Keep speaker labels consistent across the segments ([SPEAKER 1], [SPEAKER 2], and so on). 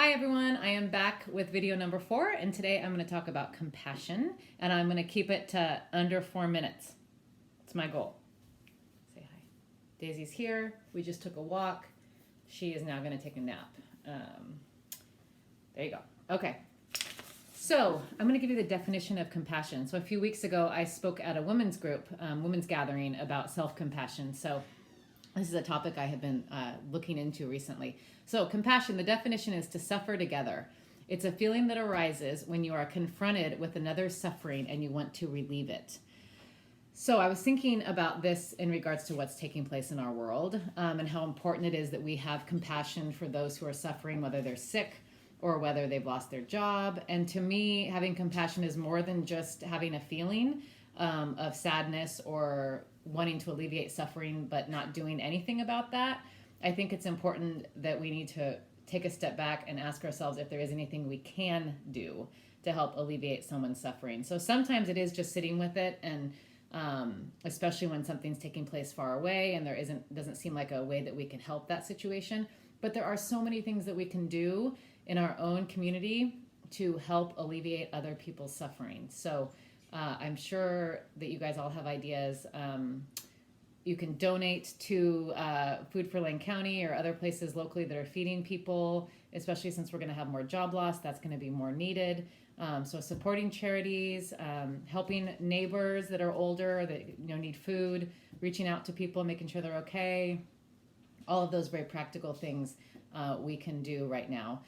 [SPEAKER 1] Hi everyone, I am back with video number 4, and today I'm going to talk about compassion, and I'm going to keep it to under 4 minutes. It's my goal. Say hi. Daisy's here. We just took a walk. She is now going to take a nap. There you go. Okay. So I'm going to give you the definition of compassion. So a few weeks ago, I spoke at a women's group, women's gathering about self-compassion. So this is a topic I have been looking into recently. So compassion, the definition is to suffer together. It's a feeling that arises when you are confronted with another's suffering and you want to relieve it. So I was thinking about this in regards to what's taking place in our world, and how important it is that we have compassion for those who are suffering, whether they're sick or whether they've lost their job. And to me, having compassion is more than just having a feeling of sadness or wanting to alleviate suffering but not doing anything about that. I think it's important that we need to take a step back and ask ourselves if there is anything we can do to help alleviate someone's suffering. So sometimes it is just sitting with it, and especially when something's taking place far away and there doesn't seem like a way that we can help that situation. But there are so many things that we can do in our own community to help alleviate other people's suffering. So I'm sure that you guys all have ideas. You can donate to Food for Lane County or other places locally that are feeding people, especially since we're going to have more job loss. That's going to be more needed. So supporting charities, helping neighbors that are older that need food, reaching out to people, making sure they're okay. All of those very practical things we can do right now.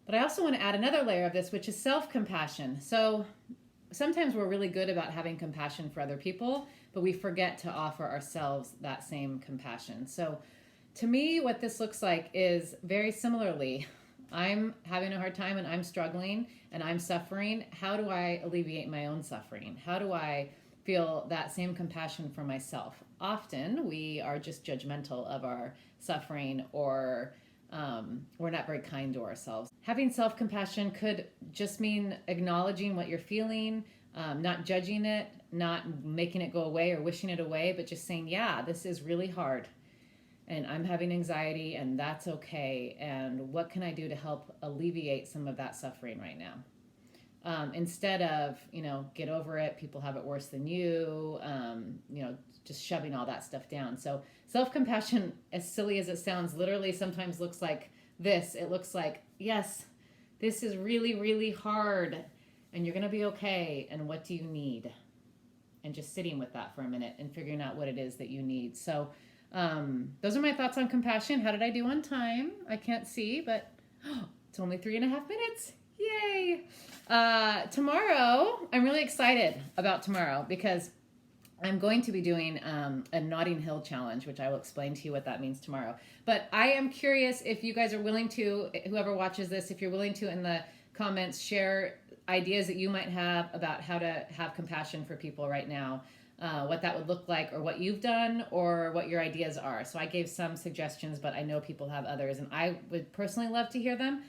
[SPEAKER 1] But I also want to add another layer of this, which is self-compassion. So sometimes we're really good about having compassion for other people, but we forget to offer ourselves that same compassion. So to me, what this looks like is very similarly, I'm having a hard time and I'm struggling and I'm suffering. How do I alleviate my own suffering? How do I feel that same compassion for myself? Often we are just judgmental of our suffering, or we're not very kind to ourselves. Having self-compassion could just mean acknowledging what you're feeling, not judging it, not making it go away or wishing it away, but just saying, yeah, this is really hard and I'm having anxiety and that's okay. And what can I do to help alleviate some of that suffering right now? Instead of, get over it, people have it worse than you, just shoving all that stuff down. So self-compassion, as silly as it sounds, literally sometimes looks like this. It looks like, yes, this is really, really hard and you're going to be okay. And what do you need? And just sitting with that for a minute and figuring out what it is that you need. So those are my thoughts on compassion. How did I do on time? I can't see, but it's only 3.5 minutes. Yay! Tomorrow, I'm really excited about tomorrow because I'm going to be doing a Notting Hill challenge, which I will explain to you what that means tomorrow. But I am curious if you guys are willing to, whoever watches this, if you're willing to in the comments share ideas that you might have about how to have compassion for people right now, what that would look like, or what you've done, or what your ideas are. So I gave some suggestions, but I know people have others, and I would personally love to hear them.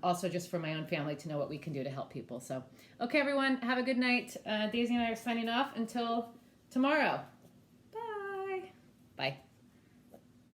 [SPEAKER 1] Also just for my own family to know what we can do to help people. So, okay, everyone, have a good night. Daisy and I are signing off until tomorrow.